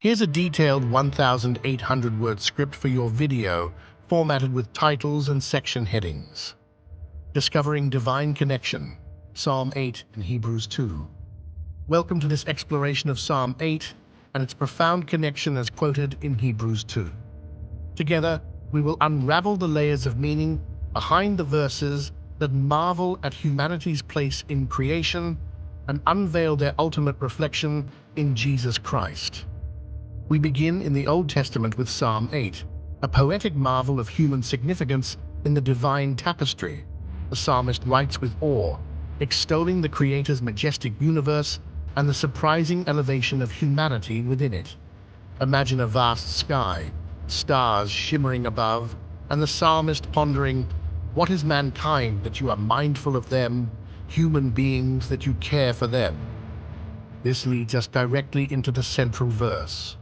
Here's a detailed 1,800-word script for your video, formatted with titles and section headings. Discovering Divine Connection, Psalm 8 and Hebrews 2. Welcome to this exploration of Psalm 8 and its profound connection as quoted in Hebrews 2. Together, we will unravel the layers of meaning behind the verses that marvel at humanity's place in creation and unveil their ultimate reflection in Jesus Christ. We begin in the Old Testament with Psalm 8, a poetic marvel of human significance in the divine tapestry. The psalmist writes with awe, extolling the Creator's majestic universe and the surprising elevation of humanity within it. Imagine a vast sky, stars shimmering above, and the psalmist pondering, "What is mankind that you are mindful of them, human beings that you care for them?" This leads us directly into the central verse.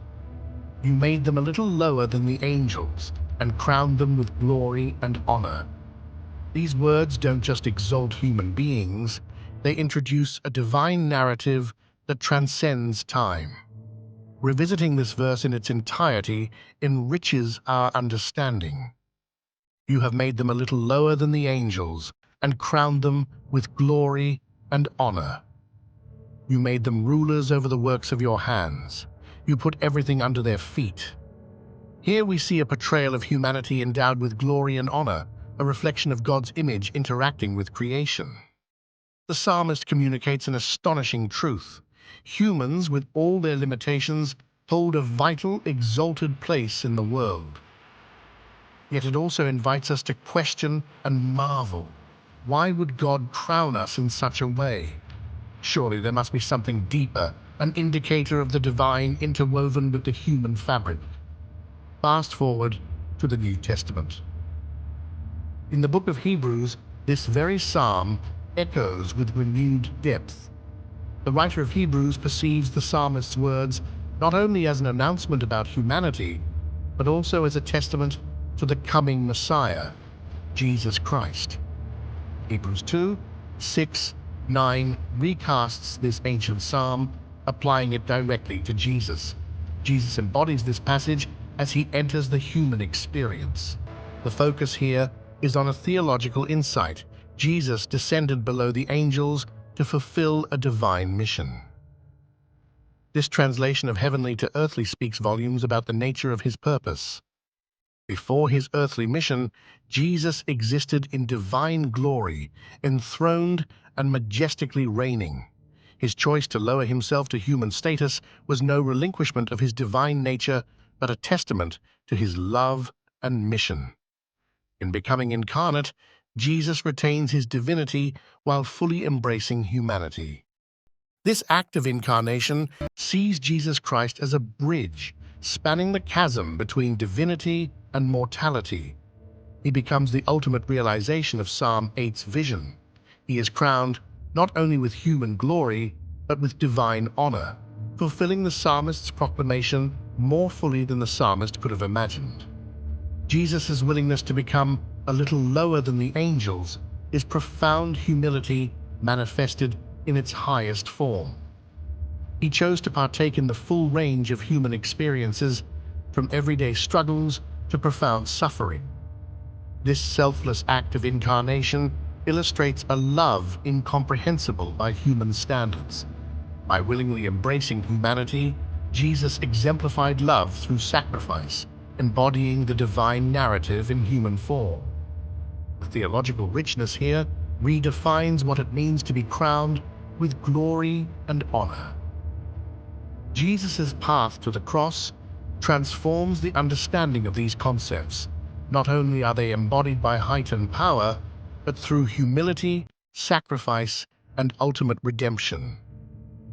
"You made them a little lower than the angels, and crowned them with glory and honor." These words don't just exalt human beings, they introduce a divine narrative that transcends time. Revisiting this verse in its entirety enriches our understanding. You have made them a little lower than the angels, and crowned them with glory and honor. You made them rulers over the works of your hands. You put everything under their feet. Here we see a portrayal of humanity endowed with glory and honor, a reflection of God's image interacting with creation. The psalmist communicates an astonishing truth. Humans, with all their limitations, hold a vital, exalted place in the world. Yet it also invites us to question and marvel. Why would God crown us in such a way? Surely there must be something deeper, an indicator of the divine interwoven with the human fabric. Fast forward to the New Testament. In the book of Hebrews, this very psalm echoes with renewed depth. The writer of Hebrews perceives the psalmist's words not only as an announcement about humanity, but also as a testament to the coming Messiah, Jesus Christ. Hebrews 2, 6, 9 recasts this ancient psalm, applying it directly to Jesus. Jesus embodies this passage as he enters the human experience. The focus here is on a theological insight. Jesus descended below the angels to fulfill a divine mission. This translation of heavenly to earthly speaks volumes about the nature of his purpose. Before his earthly mission, Jesus existed in divine glory, enthroned and majestically reigning. His choice to lower himself to human status was no relinquishment of his divine nature, but a testament to his love and mission. In becoming incarnate, Jesus retains his divinity while fully embracing humanity. This act of incarnation sees Jesus Christ as a bridge, spanning the chasm between divinity and mortality. He becomes the ultimate realization of Psalm 8's vision. He is crowned not only with human glory, but with divine honor, fulfilling the psalmist's proclamation more fully than the psalmist could have imagined. Jesus' willingness to become a little lower than the angels is profound humility manifested in its highest form. He chose to partake in the full range of human experiences, from everyday struggles to profound suffering. This selfless act of incarnation illustrates a love incomprehensible by human standards. By willingly embracing humanity, Jesus exemplified love through sacrifice, embodying the divine narrative in human form. The theological richness here redefines what it means to be crowned with glory and honor. Jesus' path to the cross transforms the understanding of these concepts. Not only are they embodied by heightened power, but through humility, sacrifice, and ultimate redemption.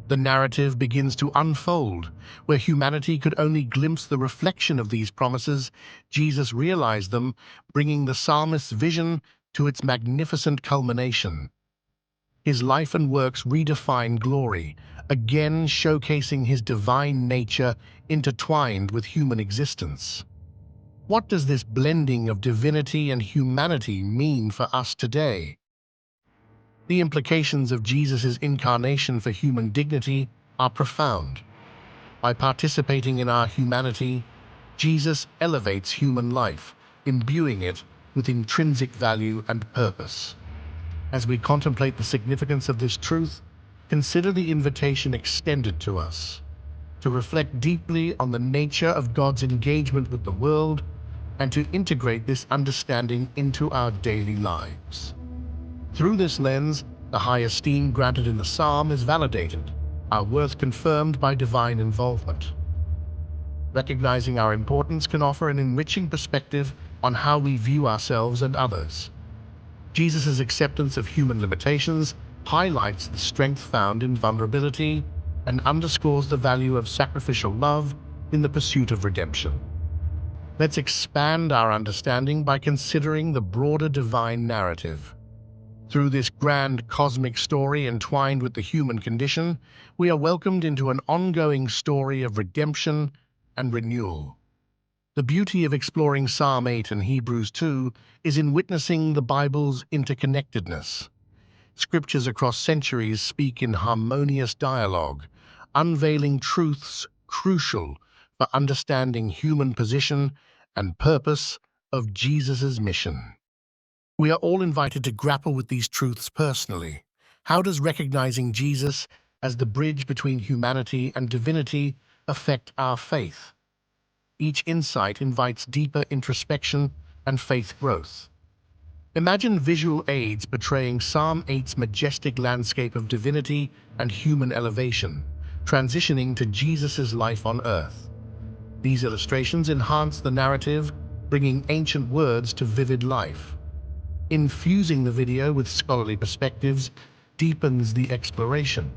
The narrative begins to unfold. Where humanity could only glimpse the reflection of these promises, Jesus realized them, bringing the psalmist's vision to its magnificent culmination. His life and works redefine glory, again showcasing his divine nature intertwined with human existence. What does this blending of divinity and humanity mean for us today? The implications of Jesus' incarnation for human dignity are profound. By participating in our humanity, Jesus elevates human life, imbuing it with intrinsic value and purpose. As we contemplate the significance of this truth, consider the invitation extended to us to reflect deeply on the nature of God's engagement with the world and to integrate this understanding into our daily lives. Through this lens, the high esteem granted in the psalm is validated, our worth confirmed by divine involvement. Recognizing our importance can offer an enriching perspective on how we view ourselves and others. Jesus' acceptance of human limitations highlights the strength found in vulnerability and underscores the value of sacrificial love in the pursuit of redemption. Let's expand our understanding by considering the broader divine narrative. Through this grand cosmic story entwined with the human condition, we are welcomed into an ongoing story of redemption and renewal. The beauty of exploring Psalm 8 and Hebrews 2 is in witnessing the Bible's interconnectedness. Scriptures across centuries speak in harmonious dialogue, unveiling truths crucial for understanding human position and purpose of Jesus' mission. We are all invited to grapple with these truths personally. How does recognizing Jesus as the bridge between humanity and divinity affect our faith? Each insight invites deeper introspection and faith growth. Imagine visual aids portraying Psalm 8's majestic landscape of divinity and human elevation, transitioning to Jesus' life on earth. These illustrations enhance the narrative, bringing ancient words to vivid life. Infusing the video with scholarly perspectives deepens the exploration.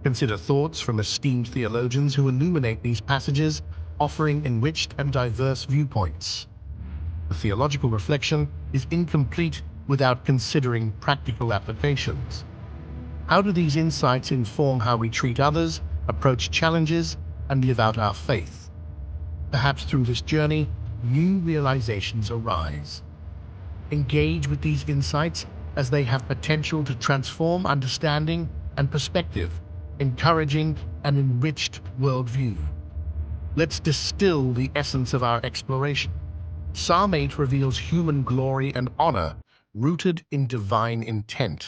Consider thoughts from esteemed theologians who illuminate these passages, offering enriched and diverse viewpoints. The theological reflection is incomplete without considering practical applications. How do these insights inform how we treat others, approach challenges, and live out our faith? Perhaps through this journey, new realizations arise. Engage with these insights as they have potential to transform understanding and perspective, encouraging an enriched worldview. Let's distill the essence of our exploration. Psalm 8 reveals human glory and honor rooted in divine intent.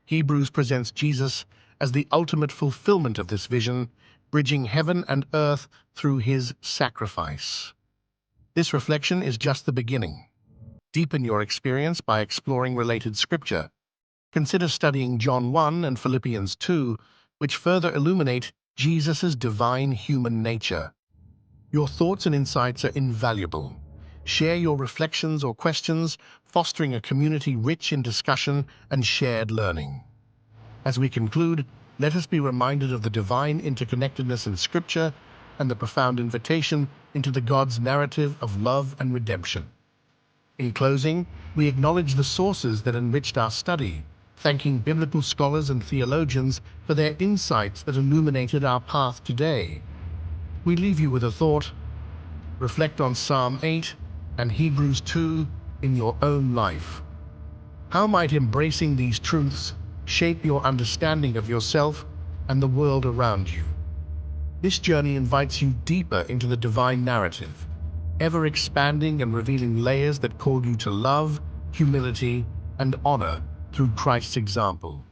Hebrews presents Jesus as the ultimate fulfillment of this vision, bridging heaven and earth through his sacrifice. This reflection is just the beginning. Deepen your experience by exploring related scripture. Consider studying John 1 and Philippians 2, which further illuminate Jesus' divine human nature. Your thoughts and insights are invaluable. Share your reflections or questions, fostering a community rich in discussion and shared learning. As we conclude, let us be reminded of the divine interconnectedness in Scripture and the profound invitation into the God's narrative of love and redemption. In closing, we acknowledge the sources that enriched our study, thanking biblical scholars and theologians for their insights that illuminated our path today. We leave you with a thought. Reflect on Psalm 8 and Hebrews 2 in your own life. How might embracing these truths shape your understanding of yourself and the world around you? This journey invites you deeper into the divine narrative, ever expanding and revealing layers that call you to love, humility, and honor through Christ's example.